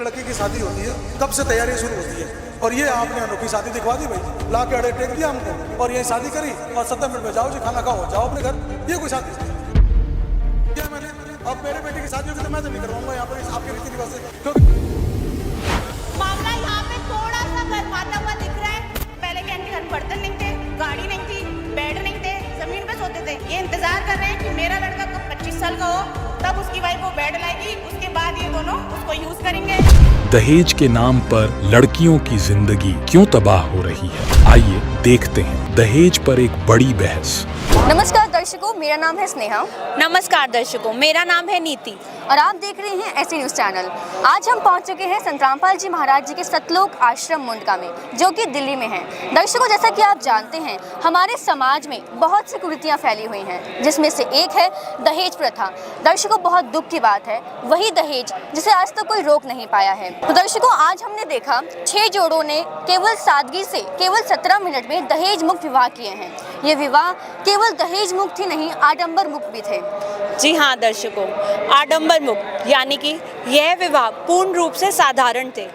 लड़की की शादी होती है तब से तैयारी शुरू होती है। और ये आपने अनोखी शादी दिखवा दी भाई, ला के अड़े टेक दिया हमको और यही शादी करी और 70 मिनट में जाओ जी खाना खाओ जाओ अपने घर। ये कोई शादी क्या मैंने अब मेरे बेटे की शादी होगी तो मैं तो नहीं करवाऊंगा यहाँ पर आपके रीति रिवाज से, क्योंकि मामला यहाँ पे थोड़ा सा गर्माता हुआ दिख रहा है। पहले के इनके घर बर्तन नहीं थे, गाड़ी नहीं थी, बेड नहीं थे, जमीन पे सोते थे। ये इंतजार कर रहे हैं कि मेरा लड़का कब 25 साल का हो तब उसकी वाइफ को बेड लाएगी, उसके बाद ये दोनों उसको यूज करेंगे। दहेज के नाम पर लड़कियों की जिंदगी क्यों तबाह हो रही है, आइए देखते हैं दहेज पर एक बड़ी बहस। नमस्कार दर्शकों, मेरा नाम है स्नेहा। नमस्कार दर्शकों, मेरा नाम है नीति और आप देख रहे हैं ऐसी न्यूज़ चैनल। आज हम पहुंच चुके हैं संत रामपाल जी महाराज जी के सतलोक आश्रम मुंडका में, जो कि दिल्ली में है। दर्शकों, जैसा कि आप जानते हैं हमारे समाज में बहुत सी कुरीतियां फैली हुई हैं, जिसमें से एक है दहेज प्रथा। दर्शकों, बहुत दुख की बात है, वही दहेज जिसे आज तक कोई रोक नहीं पाया है। तो दर्शकों, आज हमने देखा 6 जोड़ों ने केवल सादगी से केवल 17 मिनट में दहेज मुक्त विवाह किए हैं। ये विवाह केवल दहेज मुक्त ही नहीं, आडंबर मुक्त भी थे। जी हाँ दर्शकों, आडंबर मुक्त यानी कि यह विवाह पूर्ण रूप से साधारण थे।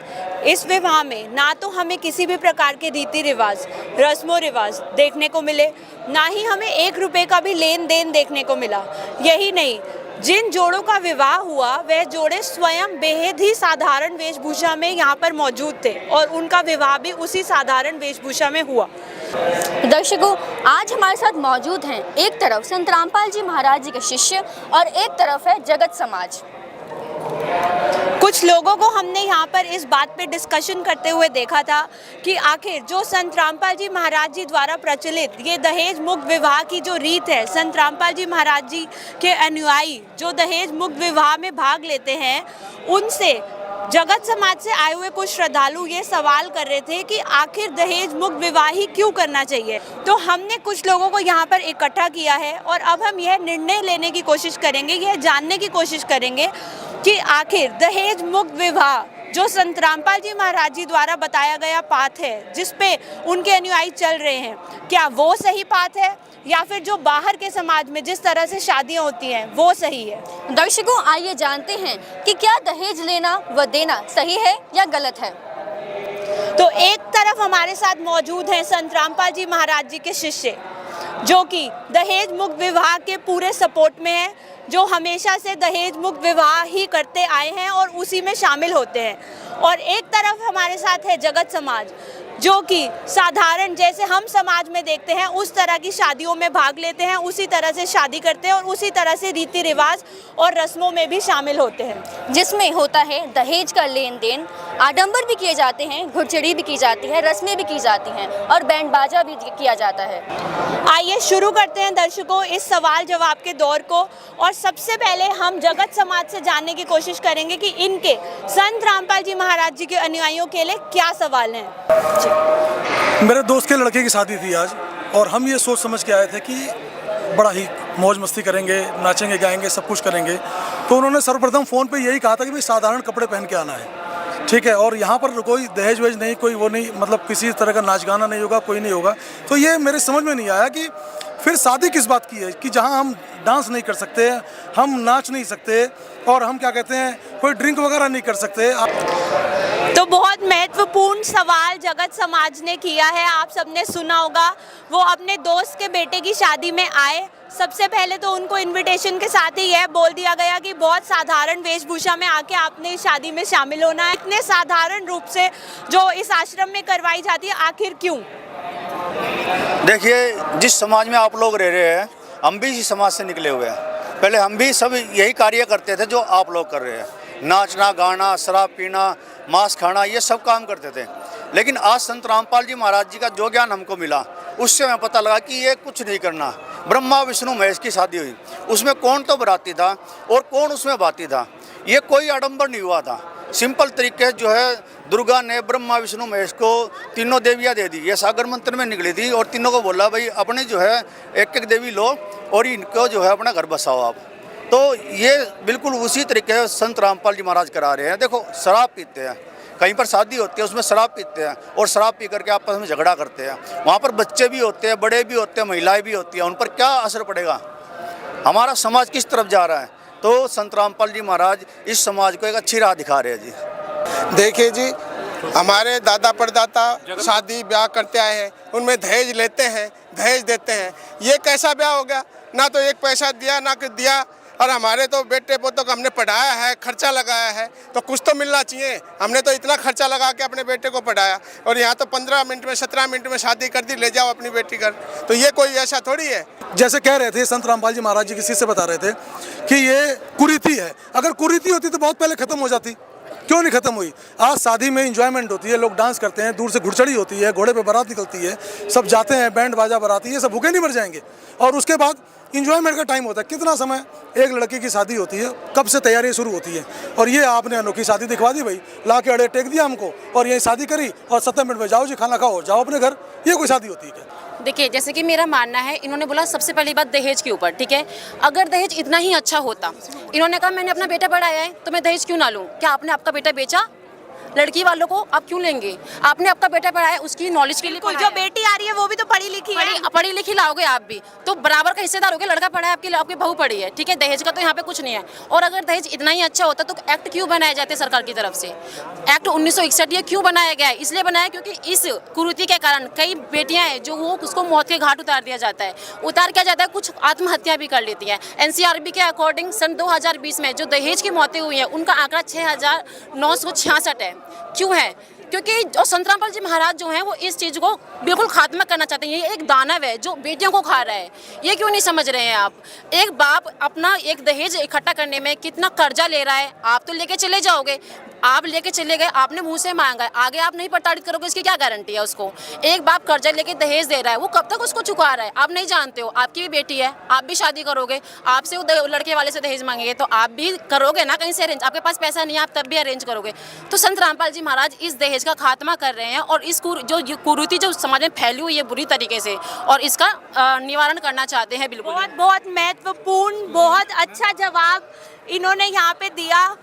इस विवाह में ना तो हमें किसी भी प्रकार के रीति रिवाज, रस्मों रिवाज देखने को मिले, ना ही हमें 1 रुपए का भी लेन देन देखने को मिला। यही नहीं, जिन जोड़ों का विवाह हुआ वह जोड़े स्वयं बेहद ही साधारण वेशभूषा में यहाँ पर मौजूद थे और उनका विवाह भी उसी साधारण वेशभूषा में हुआ। दर्शकों, आज हमारे साथ मौजूद हैं एक तरफ संत रामपाल जी महाराज जी के शिष्य और एक तरफ है जगत समाज। कुछ लोगों को हमने यहाँ पर इस बात पे डिस्कशन करते हुए देखा था कि आखिर जो संत रामपाल जी महाराज जी द्वारा प्रचलित ये दहेज मुक्त विवाह की जो रीत है, संत रामपाल जी महाराज जी के अनुयायी जो दहेज मुक्त विवाह में भाग लेते हैं, उनसे जगत समाज से आए हुए कुछ श्रद्धालु ये सवाल कर रहे थे कि आखिर दहेज मुक्त विवाह ही क्यों करना चाहिए। तो हमने कुछ लोगों को यहाँ पर इकट्ठा किया है और अब हम यह निर्णय लेने की कोशिश करेंगे, यह जानने की कोशिश करेंगे कि आखिर दहेज मुक्त विवाह जो संत रामपाल जी महाराज जी द्वारा बताया गया पाथ है, जिस पे उनके अनुयायी चल रहे हैं, क्या वो सही पाथ है या फिर जो बाहर के समाज में जिस तरह से शादियां होती हैं वो सही है। दर्शकों, आइए जानते हैं कि क्या दहेज लेना व देना सही है या गलत है। तो एक तरफ हमारे साथ मौजूद हैं संत रामपाल जी महाराज जी के शिष्य, जो कि दहेज मुक्त विवाह के पूरे सपोर्ट में है, जो हमेशा से दहेज मुक्त विवाह ही करते आए हैं और उसी में शामिल होते हैं। और एक तरफ हमारे साथ है जगत समाज, जो कि साधारण जैसे हम समाज में देखते हैं उस तरह की शादियों में भाग लेते हैं, उसी तरह से शादी करते हैं और उसी तरह से रीति रिवाज और रस्मों में भी शामिल होते हैं, जिसमें होता है दहेज का लेन देन, आडंबर भी किए जाते हैं, घुड़चढ़ी भी की जाती है, रस्में भी की जाती हैं और बैंड बाजा भी किया जाता है। आइए शुरू करते हैं दर्शकों इस सवाल जवाब के दौर को। और सबसे पहले हम जगत समाज से जानने की कोशिश करेंगे कि इनके संत रामपाल जी महाराज जी के अनुयायियों के लिए क्या सवाल हैं। मेरे दोस्त के लड़के की शादी थी आज और हम ये सोच समझ के आए थे कि बड़ा ही मौज मस्ती करेंगे, नाचेंगे गाएंगे, सब कुछ करेंगे। तो उन्होंने सर्वप्रथम फ़ोन पे यही कहा था कि भाई साधारण कपड़े पहन के आना है, ठीक है, और यहाँ पर कोई दहेज वहेज नहीं, कोई वो नहीं, मतलब किसी तरह का नाच गाना नहीं होगा, कोई नहीं होगा। तो ये मेरे समझ में नहीं आया कि फिर शादी किस बात की है कि जहाँ हम डांस नहीं कर सकते, हम नाच नहीं सकते और हम क्या कहते हैं कोई ड्रिंक वगैरह नहीं कर सकते। तो बहुत महत्वपूर्ण सवाल जगत समाज ने किया है, आप सबने सुना होगा। वो अपने दोस्त के बेटे की शादी में आए, सबसे पहले तो उनको इनविटेशन के साथ ही यह बोल दिया गया कि बहुत साधारण वेशभूषा में आके आपने इस शादी में शामिल होना है। इतने साधारण रूप से जो इस आश्रम में करवाई जाती है, आखिर क्यों? देखिए, जिस समाज में आप लोग रह रहे हैं, हम भी इसी समाज से निकले हुए हैं। पहले हम भी सब यही कार्य करते थे जो आप लोग कर रहे हैं, नाचना गाना, शराब पीना, मांस खाना, ये सब काम करते थे। लेकिन आज संत रामपाल जी महाराज जी का जो ज्ञान हमको मिला, उससे हमें पता लगा कि ये कुछ नहीं करना। ब्रह्मा विष्णु महेश की शादी हुई, उसमें कौन तो बराती था और कौन उसमें बाती था, ये कोई आडंबर नहीं हुआ था। सिंपल तरीके जो है, दुर्गा ने ब्रह्मा विष्णु महेश को तीनों देवियाँ दे दी, ये सागर मंत्र में निकली थी और तीनों को बोला भाई अपने जो है एक एक देवी लो और इनको जो है अपना घर बसाओ आप। तो ये बिल्कुल उसी तरीके से संत रामपाल जी महाराज करा रहे हैं। देखो, शराब पीते हैं, कहीं पर शादी होती है उसमें शराब पीते हैं और शराब पी करके आपस में झगड़ा करते हैं। वहाँ पर बच्चे भी होते हैं, बड़े भी होते हैं, महिलाएं भी होती हैं, उन पर क्या असर पड़ेगा, हमारा समाज किस तरफ जा रहा है। तो संत रामपाल जी महाराज इस समाज को एक अच्छी राह दिखा रहे हैं जी। देखिए जी, हमारे दादा परदादा शादी ब्याह करते आए हैं, उनमें दहेज लेते हैं, दहेज देते हैं। ये कैसा ब्याह हो गया? ना तो एक पैसा दिया ना कुछ दिया। और हमारे तो बेटे पोतों को हमने पढ़ाया है, खर्चा लगाया है, तो कुछ तो मिलना चाहिए। हमने तो इतना खर्चा लगा के अपने बेटे को पढ़ाया और यहाँ तो 15 मिनट में 17 मिनट में शादी कर दी, ले जाओ अपनी बेटी घर। तो ये कोई ऐसा थोड़ी है। जैसे कह रहे थे संत रामपाल जी महाराज जी किसी से बता रहे थे कि ये कुरीति है। अगर कुरीति होती तो बहुत पहले खत्म हो जाती, क्यों नहीं खत्म हुई? आज शादी में इंजॉयमेंट होती है, लोग डांस करते हैं, दूर से घुड़चड़ी होती है, घोड़े पे बारात निकलती है, सब जाते हैं, बैंड बाजा बाराती, ये सब भूखे नहीं मर जाएंगे। और उसके बाद इंजॉयमेंट का टाइम होता है। कितना समय एक लड़की की शादी होती है, कब से तैयारी शुरू होती है। और ये आपने अनोखी शादी दिखवा दी भाई, ला के अड़े टेक दिया हमको और यही शादी करी और 70 मिनट में जाओ जी खाना खाओ, जाओ अपने घर। ये कोई शादी होती है क्या? देखिए, जैसे कि मेरा मानना है, इन्होंने बोला सबसे पहली बात दहेज के ऊपर, ठीक है। अगर दहेज इतना ही अच्छा होता, इन्होंने कहा मैंने अपना बेटा पढ़ाया है तो मैं दहेज क्यों ना लूँ। क्या आपने आपका बेटा बेचा? लड़की वालों को आप क्यों लेंगे? आपने आपका बेटा पढ़ाया, उसकी नॉलेज के लिए कोई पढ़ाया। जो बेटी आ रही है वो भी तो पढ़ी लिखी है। पढ़ी लिखी लाओगे आप भी तो बराबर का हिस्सेदार होगे। लड़का पढ़ा है, आपकी बहू पढ़ी है, ठीक है। दहेज का तो यहाँ पे कुछ नहीं है। और अगर दहेज इतना ही अच्छा होता तो एक्ट क्यों बनाए जाते सरकार की तरफ से? एक्ट 1961 ये क्यों बनाया गया है? इसलिए बनाया क्योंकि इस कुरीति के कारण कई बेटियां हैं जो वो उसको मौत के घाट उतार दिया जाता है, उतार किया जाता है, कुछ आत्महत्या भी कर लेती है। एनसीआरबी के अकॉर्डिंग सन 2020 में जो दहेज की मौतें हुई हैं उनका आंकड़ा 6966 है। क्यों है? क्योंकि जो संत रामपाल जी महाराज जो हैं वो इस चीज़ को बिल्कुल खात्मा करना चाहते हैं। ये एक दानव है जो बेटियों को खा रहा है। ये क्यों नहीं समझ रहे हैं आप? एक बाप अपना एक दहेज इकट्ठा करने में कितना कर्जा ले रहा है। आप तो लेके चले जाओगे, आप लेके चले गए, आपने मुंह से मांगा है, आगे आप नहीं प्रताड़ित करोगे, इसकी क्या गारंटी है उसको? एक बाप कर्जा लेके दहेज दे रहा है, वो कब तक उसको चुका रहा है आप नहीं जानते हो। आपकी भी बेटी है, आप भी शादी करोगे, आपसे वो लड़के वाले से दहेज मांगेंगे तो आप भी करोगे ना कहीं से अरेंज। आपके पास पैसा नहीं है, आप तब भी अरेंज करोगे। तो संत रामपाल जी महाराज इस दहेज का खात्मा कर रहे हैं और इस जो कुरीति जो समाज में फैली हुई है बुरी तरीके से, और इसका निवारण करना चाहते हैं। बिल्कुल बहुत बहुत महत्वपूर्ण, बहुत अच्छा जवाब इन्होंने यहाँ पे दिया।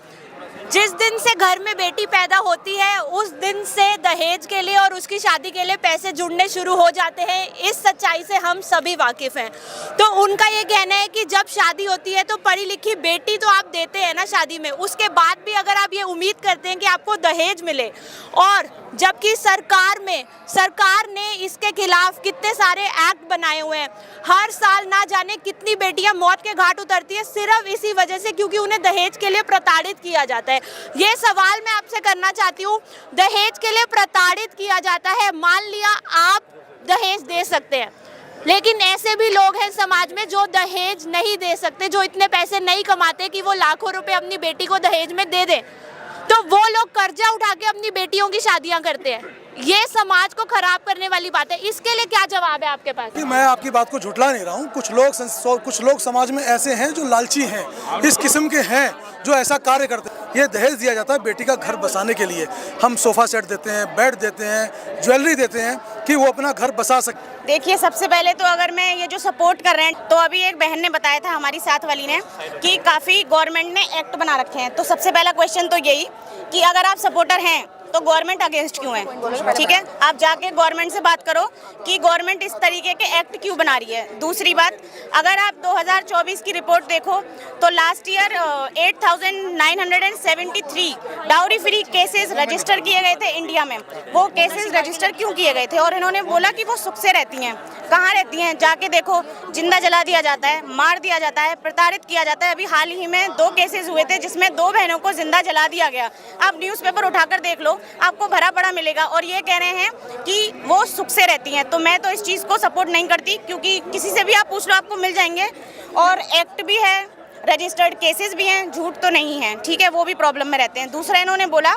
जिस दिन से घर में बेटी पैदा होती है उस दिन से दहेज के लिए और उसकी शादी के लिए पैसे जुड़ने शुरू हो जाते हैं। इस सच्चाई से हम सभी वाकिफ हैं। तो उनका ये कहना है कि जब शादी होती है तो पढ़ी लिखी बेटी तो आप देते हैं ना शादी में, उसके बाद भी अगर आप ये उम्मीद करते हैं कि आपको दहेज मिले, और जबकि सरकार ने इसके खिलाफ कितने सारे एक्ट बनाए हुए हैं। हर साल ना जाने कितनी बेटियां मौत के घाट उतरती है सिर्फ इसी वजह से क्योंकि उन्हें दहेज के लिए प्रताड़ित किया जाता है। ये सवाल मैं आपसे करना चाहती हूँ, दहेज के लिए प्रताड़ित किया जाता है, मान लिया आप दहेज दे सकते हैं, लेकिन ऐसे भी लोग हैं समाज में जो दहेज नहीं दे सकते, जो इतने पैसे नहीं कमाते कि वो लाखों रुपए अपनी बेटी को दहेज में दे दें, तो वो लोग कर्जा उठा के अपनी बेटियों की शादियां करते हैं। ये समाज को खराब करने वाली बात है। इसके लिए क्या जवाब है आपके पास? मैं आपकी बात को झुठला नहीं रहा हूँ। कुछ लोग समाज में ऐसे हैं जो लालची हैं, इस किस्म के हैं जो ऐसा कार्य करते हैं। ये दहेज दिया जाता है बेटी का घर बसाने के लिए। हम सोफ़ा सेट देते हैं, बेड देते हैं, ज्वेलरी देते हैं कि वो अपना घर बसा सके। देखिए, सबसे पहले तो अगर मैं ये जो सपोर्ट कर रहे हैं, तो अभी एक बहन ने बताया था हमारी साथ वाली ने कि काफ़ी गवर्नमेंट ने एक्ट बना रखे हैं। तो सबसे पहला क्वेश्चन तो यही कि अगर आप सपोर्टर हैं तो गवर्नमेंट अगेंस्ट क्यों है? ठीक है, आप जाके गवर्नमेंट से बात करो कि गवर्नमेंट इस तरीके के एक्ट क्यों बना रही है। दूसरी बात, अगर आप 2024 की रिपोर्ट देखो तो last year 8,973 dowry free cases register किए गए थे इंडिया में। वो केसेस रजिस्टर क्यों किए गए थे? और इन्होंने बोला कि वो सुख से रहती हैं। कहाँ रहती हैं? जाके देखो, जिंदा जला दिया जाता है, मार दिया जाता है, प्रताड़ित किया जाता है। अभी हाल ही में 2 केसेस हुए थे जिसमें 2 बहनों को जिंदा जला दिया गया। आप न्यूज़पेपर उठाकर देख लो, आपको भरा पड़ा मिलेगा। और ये कह रहे हैं कि वो सुख से रहती हैं। तो मैं तो इस चीज़ को सपोर्ट नहीं करती, क्योंकि किसी से भी आप पूछ लो आपको मिल जाएंगे। और एक्ट भी है, रजिस्टर्ड केसेस भी हैं, झूठ तो नहीं है, ठीक है, वो भी प्रॉब्लम में रहते हैं। दूसरा, इन्होंने बोला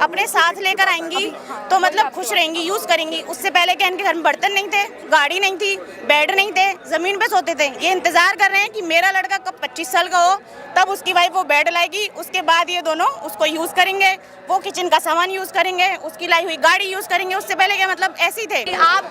अपने साथ लेकर आएंगी तो मतलब खुश रहेंगी, यूज़ करेंगी। उससे पहले क्या इनके घर में बर्तन नहीं थे, गाड़ी नहीं थी, बेड नहीं थे, ज़मीन पे सोते थे। ये इंतज़ार कर रहे हैं कि मेरा लड़का कब 25 साल का हो तब उसकी वाइफ वो बेड लाएगी, उसके बाद ये दोनों उसको यूज़ करेंगे, वो किचन का सामान यूज़ करेंगे, उसकी लाई हुई गाड़ी यूज़ करेंगे। उससे पहले क्या मतलब ऐसे ही थे। आप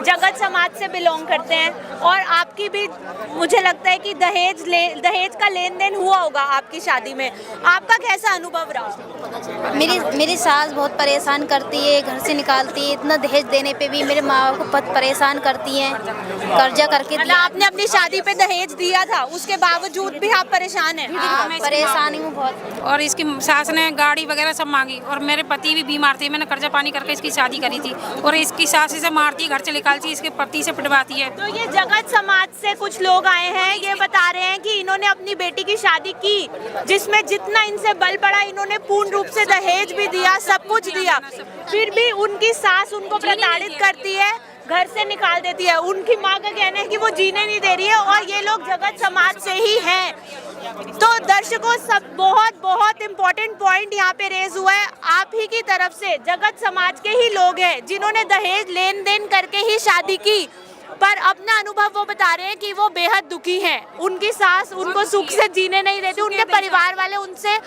जगत समाज से बिलोंग करते हैं और आपकी भी मुझे लगता है कि दहेज का लेन देन हुआ होगा आपकी शादी में, आपका कैसा अनुभव रहा? मेरी सास बहुत परेशान करती है, घर से निकालती है, इतना दहेज देने पे भी मेरे माँ बाप को बहुत परेशान करती हैं, कर्जा करके मतलब आपने अपनी शादी पे दहेज दिया था, उसके बावजूद भी आप परेशान हैं? परेशानी हूँ बहुत। और इसकी सास ने गाड़ी वगैरह सब मांगी और मेरे पति भी बीमार थे, मैंने कर्जा पानी करके इसकी शादी करी थी और इसकी सास इसे मारती, घर से निकालती, इसके पति से पिटवाती है। तो ये जगत समाज से कुछ लोग आए हैं, ये बता रहे हैं कि इन्होंने अपनी बेटी की शादी की जिसमें जितना इनसे बल पड़ा इन्होंने पूर्ण रूप से दहेज भी दिया, सब कुछ दिया, फिर भी उनकी सास उनको प्रताड़ित करती है, घर से निकाल देती है। उनकी माँ का कहना है कि वो जीने नहीं दे रही है और ये लोग जगत समाज से ही हैं। तो दर्शकों, सब बहुत इम्पोर्टेंट पॉइंट यहाँ पे रेज हुआ है, आप ही की तरफ से जगत समाज के ही लोग हैं जिन्होंने दहेज लेन देन करके ही शादी की, पर अपना अनुभव वो बता रहे हैं कि वो बेहद दुखी हैं। उनकी सास उनको सुख से जीने नहीं देती, उनके परिवार वाले उनसे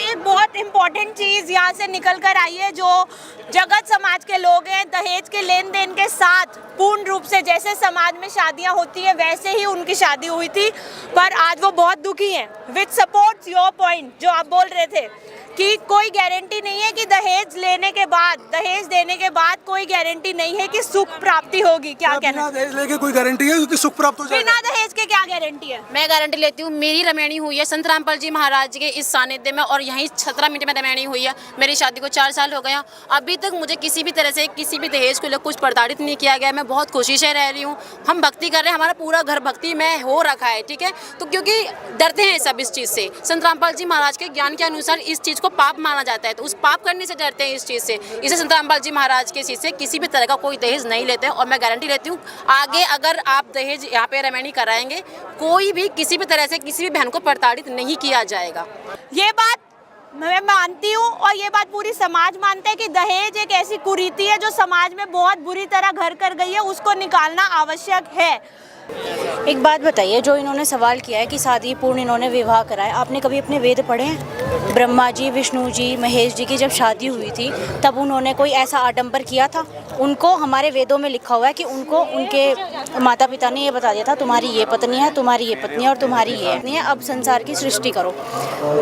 एक बहुत इम्पोर्टेंट चीज़ यहाँ से निकल कर आई है, जो जगत समाज के लोग हैं दहेज के लेन देन के साथ पूर्ण रूप से जैसे समाज में शादियाँ होती है वैसे ही उनकी शादी हुई थी, पर आज वो बहुत दुखी हैं। विच सपोर्ट्स योर पॉइंट जो आप बोल रहे थे कि कोई गारंटी नहीं है कि दहेज लेने के बाद, दहेज देने के बाद कोई गारंटी नहीं है कि सुख प्राप्ति होगी। क्या कहना? बिना दहेज लेके कोई गारंटी है कि सुख प्राप्त हो जाएगा? बिना दहेज के क्या गारंटी है? मैं गारंटी लेती हूँ, मेरी रमैनी हुई है संत रामपाल जी महाराज के इस सानिध्य में और यहीं 17 मिनट में रमैनी हुई है। मेरी शादी को 4 साल हो गए हैं, अभी तक मुझे किसी भी तरह से किसी भी दहेज को लेकर कुछ प्रताड़ित नहीं किया गया। मैं बहुत खुशी से रह रही हूँ, हम भक्ति कर रहे हैं, हमारा पूरा घर भक्ति में हो रखा है, ठीक है। तो क्योंकि डरते हैं सब इस चीज़ से, संत रामपाल जी महाराज के ज्ञान के अनुसार इस चीज़ को पाप माना जाता है, तो उस पाप करने से डरते हैं इस चीज़ से। इसे संत रामपाल जी महाराज के चीज़ से किसी भी तरह का कोई दहेज नहीं लेते हैं और मैं गारंटी लेती हूँ आगे अगर आप दहेज यहाँ पे रमैनी कराएंगे, कोई भी किसी भी तरह से किसी भी बहन को प्रताड़ित नहीं किया जाएगा। ये बात मैं मानती हूँ और ये बात पूरी समाज मानता है कि दहेज एक ऐसी कुरीति है जो समाज में बहुत बुरी तरह घर कर गई है, उसको निकालना आवश्यक है। एक बात बताइए, जो इन्होंने सवाल किया है कि शादी पूर्ण इन्होंने विवाह कराया, आपने कभी अपने वेद पढ़े हैं? ब्रह्मा जी, विष्णु जी, महेश जी की जब शादी हुई थी तब उन्होंने कोई ऐसा आडंबर किया था? उनको हमारे वेदों में लिखा हुआ है कि उनको उनके माता पिता ने ये बता दिया था, तुम्हारी ये पत्नी है, तुम्हारी ये पत्नी है और तुम्हारी ये पत्नी है, अब संसार की सृष्टि करो।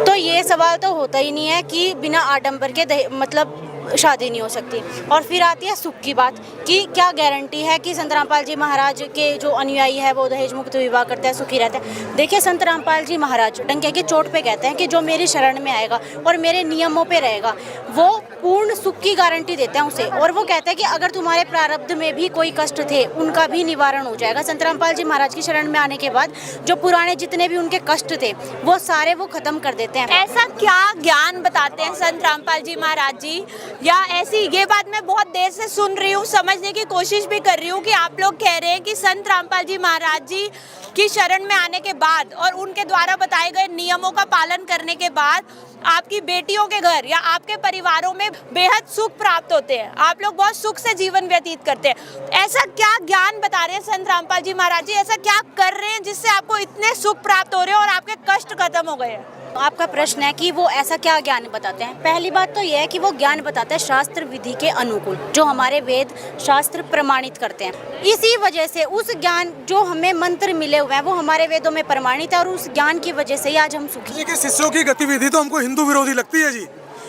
तो ये सवाल तो होता ही नहीं है कि बिना आडंबर के मतलब शादी नहीं हो सकती। और फिर आती है सुख की बात कि क्या गारंटी है कि संत रामपाल जी महाराज के जो अनुयायी है वो दहेज मुक्त विवाह करते हैं, सुखी रहते हैं। देखिए, संत रामपाल जी महाराज डंके की चोट पे कहते हैं कि जो मेरी शरण में आएगा और मेरे नियमों पे रहेगा वो पूर्ण सुख की गारंटी देते हैं उसे। और वो कहते हैं कि अगर तुम्हारे प्रारब्ध में भी कोई कष्ट थे उनका भी निवारण हो जाएगा। संत रामपाल जी महाराज की शरण में आने के बाद जो पुराने जितने भी उनके कष्ट थे वो सारे वो खत्म कर देते हैं। ऐसा क्या ज्ञान बताते हैं संत रामपाल जी महाराज जी, या ऐसी ये बात मैं बहुत देर से सुन रही हूँ, समझने की कोशिश भी कर रही हूँ कि आप लोग कह रहे हैं कि संत रामपाल जी महाराज जी की शरण में आने के बाद और उनके द्वारा बताए गए नियमों का पालन करने के बाद आपकी बेटियों के घर या आपके परिवारों में बेहद सुख प्राप्त होते हैं, आप लोग बहुत सुख से जीवन व्यतीत करते हैं। ऐसा क्या ज्ञान बता रहे हैं संत रामपाल जी महाराज जी, ऐसा क्या कर रहे हैं जिससे आपको इतने सुख प्राप्त हो रहे हैं और आपके कष्ट खत्म हो गए हैं? आपका प्रश्न है कि वो ऐसा क्या ज्ञान बताते हैं। पहली बात तो यह है कि वो ज्ञान बताते हैं शास्त्र विधि के अनुकूल, जो हमारे वेद शास्त्र प्रमाणित करते हैं। इसी वजह से उस ज्ञान जो हमें मंत्र मिले हुए हैं वो हमारे वेदों में प्रमाणित है और उस ज्ञान की वजह से ही आज हम सुखी। देखिए, शिष्यों की गतिविधि तो हमको हिंदू विरोधी लगती है जी,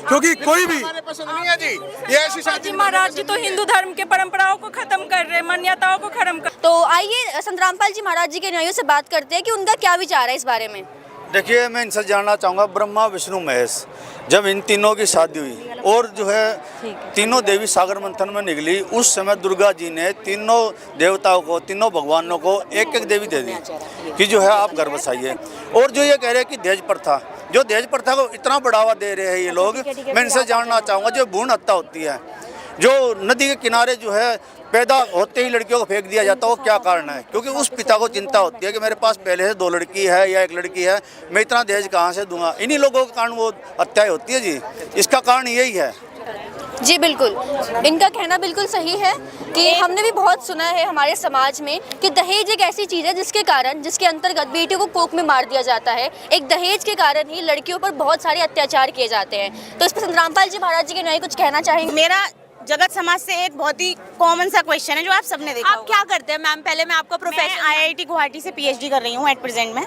क्योंकि कोई भी पसंद नहीं है जी ये ऐसी शादी। महाराज जी तो हिंदू धर्म के परंपराओं को खत्म कर रहे हैं, मान्यताओं को खत्म कर। तो आइए संत रामपाल जी महाराज जी के अनुयायियों से बात करते हैं कि उनका क्या विचार है इस बारे में। देखिए, मैं इनसे जानना चाहूँगा, ब्रह्मा विष्णु महेश जब इन तीनों की शादी हुई और जो है तीनों देवी सागर मंथन में निकली, उस समय दुर्गा जी ने तीनों देवताओं को, तीनों भगवानों को एक एक देवी दे दी कि जो है आप घर बसाइए। और जो ये कह रहे हैं कि दहेज प्रथा, जो दहेज प्रथा को इतना बढ़ावा दे रहे हैं ये लोग, मैं इनसे जानना चाहूँगा, जो भ्रूण हत्या होती है, जो नदी के किनारे जो है पैदा होते ही लड़कियों को फेंक दिया जाता है, वो क्या कारण है? क्योंकि उस पिता को चिंता होती है कि मेरे पास पहले से 2 लड़की है या 1 लड़की है, मैं इतना दहेज कहाँ से दूंगा। इन्हीं लोगों के कारण वो हत्याएं होती है जी, इसका कारण यही है। जी बिल्कुल, इनका कहना बिल्कुल सही है कि हमने भी बहुत सुना है हमारे समाज में कि दहेज एक ऐसी चीज़ है जिसके अंतर्गत बेटियों को कोख में मार दिया जाता है। एक दहेज के कारण ही लड़कियों पर बहुत सारे अत्याचार किए जाते हैं। तो इस पर संत रामपाल जी महाराज जी के न्याय कुछ कहना चाहेंगे? मेरा जगत समाज से एक बहुत ही कॉमन सा क्वेश्चन है जो आप सबने देखा आप क्या करते हैं मैम? पहले मैं आपको मैं IIT गुवाहाटी से PhD कर रही हूँ एट प्रेजेंट में।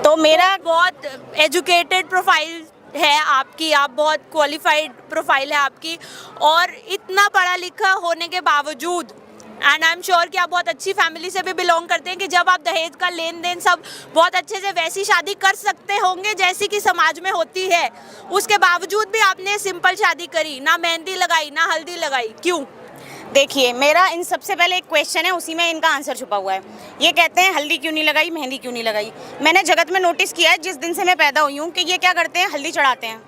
तो मेरा बहुत एजुकेटेड प्रोफाइल है आपकी, आप बहुत क्वालिफाइड प्रोफाइल है आपकी, और इतना पढ़ा लिखा होने के बावजूद एंड आई एम श्योर कि आप बहुत अच्छी फैमिली से भी बिलोंग करते हैं कि जब आप दहेज का लेन देन सब बहुत अच्छे से वैसी शादी कर सकते होंगे जैसी कि समाज में होती है, उसके बावजूद भी आपने सिंपल शादी करी, ना मेहंदी लगाई ना हल्दी लगाई, क्यों? देखिए, मेरा इन सबसे पहले एक क्वेश्चन है, उसी में इनका आंसर छुपा हुआ है। ये कहते हैं हल्दी क्यों नहीं लगाई, मेहंदी क्यों नहीं लगाई। मैंने जगत में नोटिस किया है जिस दिन से मैं पैदा हुई हूँ कि ये क्या करते हैं, हल्दी चढ़ाते हैं,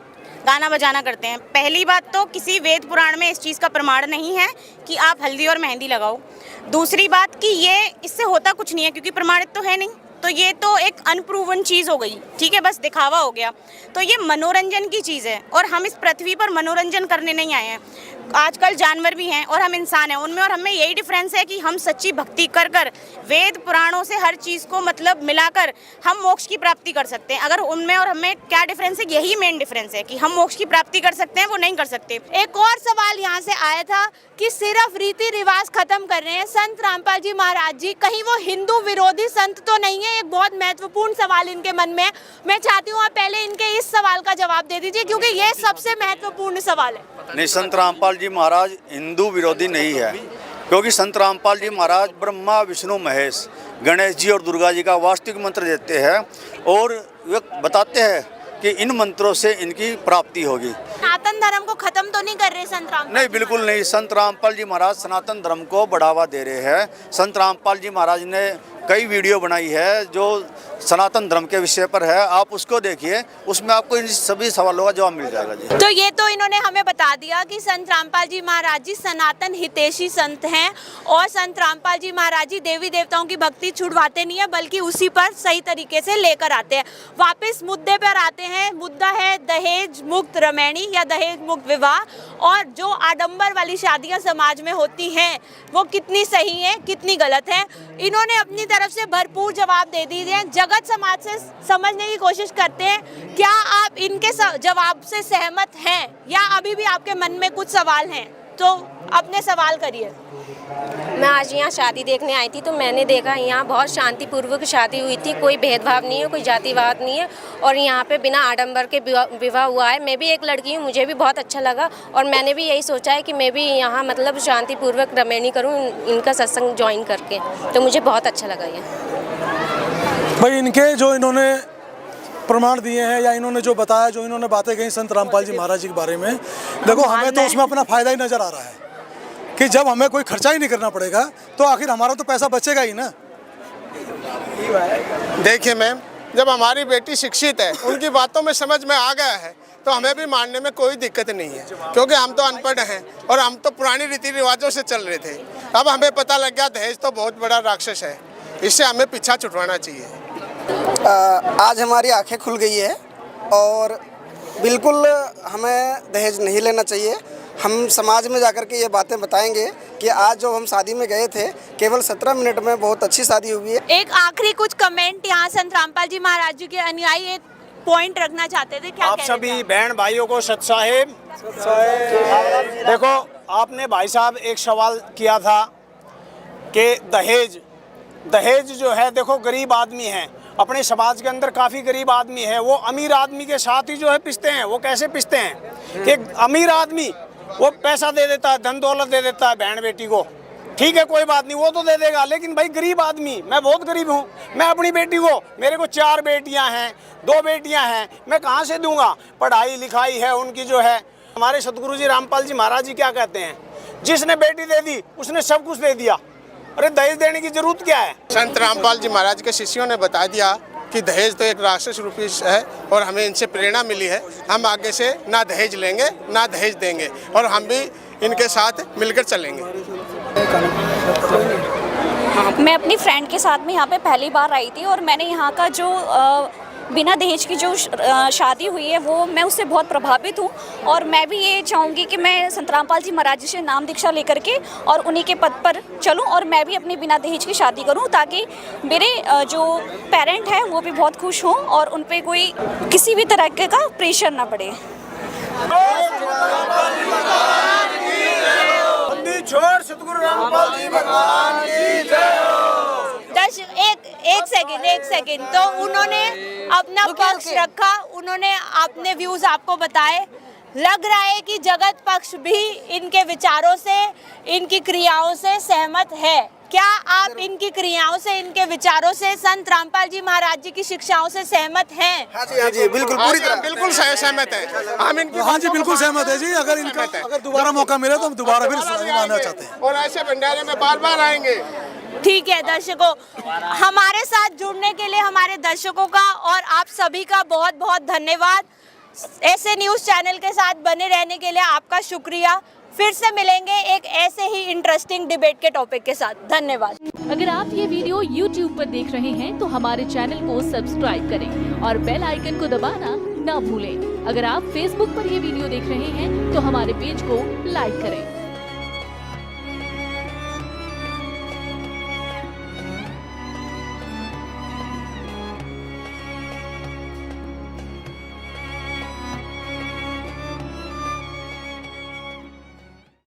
गाना बजाना करते हैं। पहली बात तो किसी वेद पुराण में इस चीज़ का प्रमाण नहीं है कि आप हल्दी और मेहंदी लगाओ। दूसरी बात कि ये इससे होता कुछ नहीं है क्योंकि प्रमाणित तो है नहीं, तो ये तो एक अनप्रूवन चीज़ हो गई, ठीक है, बस दिखावा हो गया। तो ये मनोरंजन की चीज़ है और हम इस पृथ्वी पर मनोरंजन करने नहीं आए हैं। आजकल जानवर भी हैं और हम इंसान हैं, उनमें और हमें यही डिफरेंस है कि हम सच्ची भक्ति कर कर वेद पुराणों से हर चीज़ को मतलब मिलाकर हम मोक्ष की प्राप्ति कर सकते हैं। अगर उनमें और हमें क्या डिफरेंस है, यही मेन डिफरेंस है कि हम मोक्ष की प्राप्ति कर सकते हैं, वो नहीं कर सकते। एक और सवाल यहाँ से आया था कि सिर्फ रीति रिवाज खत्म कर रहे हैं संत रामपाल जी महाराज जी, कहीं वो हिंदू विरोधी संत तो नहीं है? एक बहुत महत्वपूर्ण सवाल इनके मन में है। मैं चाहती हूँ आप पहले इनके इस सवाल का जवाब दे दीजिए क्योंकि ये सबसे महत्वपूर्ण सवाल है। नहीं, संत रामपाल जी महाराज हिंदू विरोधी नहीं है, क्योंकि संत रामपाल जी महाराज ब्रह्मा विष्णु महेश गणेश जी और दुर्गा जी का वास्तविक मंत्र देते हैं और वे बताते हैं कि इन मंत्रों से इनकी प्राप्ति होगी। सनातन धर्म को खत्म तो नहीं कर रहे संत रामपाल? नहीं, बिल्कुल नहीं। संत रामपाल जी महाराज सनातन धर्म को बढ़ावा दे रहे हैं। संत रामपाल जी महाराज ने कई वीडियो बनाई है जो सनातन धर्म के विषय पर है, आप उसको देखिए, उसमें आपको इन सभी सवालों का जवाब मिल जाएगा जी। तो ये तो इन्होंने हमें बता दिया कि संत रामपाल जी महाराज जी सनातन हितैषी संत हैं और संत रामपाल जी महाराज जी देवी देवताओं की भक्ति छुड़वाते नहीं है बल्कि उसी पर सही तरीके से लेकर आते हैं। वापस मुद्दे पर आते हैं, मुद्दा है दहेज मुक्त रमैनी या दहेज मुक्त विवाह, और जो आडंबर वाली शादियां समाज में होती हैं वो कितनी सही है कितनी गलत है। इन्होंने अपनी तरफ से भरपूर जवाब दे दिए हैं, जगत समाज से समझने की कोशिश करते हैं। क्या आप इनके जवाब से सहमत हैं या अभी भी आपके मन में कुछ सवाल हैं? तो अपने सवाल करिए। मैं आज यहाँ शादी देखने आई थी तो मैंने देखा यहाँ बहुत शांतिपूर्वक शादी हुई थी, कोई भेदभाव नहीं है, कोई जातिवाद नहीं है और यहाँ पे बिना आडंबर के विवाह हुआ है। मैं भी एक लड़की हूँ, मुझे भी बहुत अच्छा लगा और मैंने भी यही सोचा है कि मैं भी यहाँ मतलब शांतिपूर्वक रमैनी करूँ इनका सत्संग ज्वाइन करके, तो मुझे बहुत अच्छा लगा ये। भाई इनके जो इन्होंने प्रमाण दिए हैं या इन्होंने जो बताया, जो इन्होंने बातें कही संत रामपाल जी महाराज जी के बारे में, देखो हमें तो उसमें अपना फ़ायदा ही नज़र आ रहा है कि जब हमें कोई खर्चा ही नहीं करना पड़ेगा तो आखिर हमारा तो पैसा बचेगा ही ना। देखिए मैम, जब हमारी बेटी शिक्षित है, उनकी बातों में समझ में आ गया है तो हमें भी मानने में कोई दिक्कत नहीं है, क्योंकि हम तो अनपढ़ हैं और हम तो पुरानी रीति रिवाजों से चल रहे थे। अब हमें पता लग गया दहेज तो बहुत बड़ा राक्षस है, इससे हमें पीछा छुड़वाना चाहिए। आज हमारी आंखें खुल गई है और बिल्कुल हमें दहेज नहीं लेना चाहिए। हम समाज में जाकर के ये बातें बताएंगे कि आज जो हम शादी में गए थे केवल 17 मिनट में बहुत अच्छी शादी हुई है। एक आखिरी कुछ कमेंट यहाँ संत रामपाल जी महाराज जी के अनुयायी एक पॉइंट रखना चाहते थे, क्या आप सभी बहन भाइयों को सत साहेब। देखो, आपने भाई साहब एक सवाल किया था कि दहेज जो है, देखो गरीब आदमी है अपने समाज के अंदर, काफ़ी गरीब आदमी है, वो अमीर आदमी के साथ ही जो है पिसते हैं। वो कैसे पिसते हैं कि अमीर आदमी वो पैसा दे देता है, धन दौलत दे देता है बहन बेटी को, ठीक है कोई बात नहीं, वो तो दे देगा, लेकिन भाई गरीब आदमी, मैं बहुत गरीब हूँ, मैं अपनी बेटी को, मेरे को 4 बेटियाँ हैं, 2 बेटियाँ हैं, मैं कहाँ से दूंगा? पढ़ाई लिखाई है उनकी जो है। हमारे सतगुरु जी रामपाल जी महाराज जी क्या कहते हैं, जिसने बेटी दे दी उसने सब कुछ दे दिया, अरे दहेज देने की जरूरत क्या है? संत रामपाल जी महाराज के शिष्यों ने बता दिया कि दहेज तो एक राक्षस रूपी है और हमें इनसे प्रेरणा मिली है। हम आगे से ना दहेज लेंगे ना दहेज देंगे और हम भी इनके साथ मिलकर चलेंगे। मैं अपनी फ्रेंड के साथ में यहाँ पे पहली बार आई थी और मैंने यहाँ का जो बिना दहेज की जो शादी हुई है वो मैं उससे बहुत प्रभावित हूँ और मैं भी ये चाहूँगी कि मैं संत रामपाल जी महाराज जी से नाम दीक्षा लेकर के और उन्हीं के पद पर चलूँ और मैं भी अपनी बिना दहेज की शादी करूँ, ताकि मेरे जो पेरेंट हैं वो भी बहुत खुश हों और उन पर कोई किसी भी तरह का प्रेशर ना पड़े। एक सेकंड सेकेंड। तो उन्होंने अपना पक्ष रखा, उन्होंने अपने व्यूज आपको बताए। लग रहा है कि जगत पक्ष भी इनके विचारों से, इनकी क्रियाओं से सहमत है। क्या आप इनकी क्रियाओं से, इनके विचारों से, संत रामपाल जी महाराज जी की शिक्षाओं से सहमत हैं? हाँ जी बिल्कुल, पूरी तरह बिल्कुल सहमत है हम इनकी। हाँ जी बिल्कुल सहमत है जी। अगर दोबारा मौका मिले तो हम दोबारा फिर आना चाहते हैं और ऐसे भंडारे में बार बार आएंगे। ठीक है दर्शकों, हमारे साथ जुड़ने के लिए हमारे दर्शकों का और आप सभी का बहुत बहुत धन्यवाद। ऐसे न्यूज़ चैनल के साथ बने रहने के लिए आपका शुक्रिया। फिर से मिलेंगे एक ऐसे ही इंटरेस्टिंग डिबेट के टॉपिक के साथ। धन्यवाद। अगर आप ये वीडियो YouTube पर देख रहे हैं तो हमारे चैनल को सब्सक्राइब करें और बेल आइकन को दबाना ना भूलें। अगर आप Facebook पर ये वीडियो देख रहे हैं तो हमारे पेज को लाइक करें।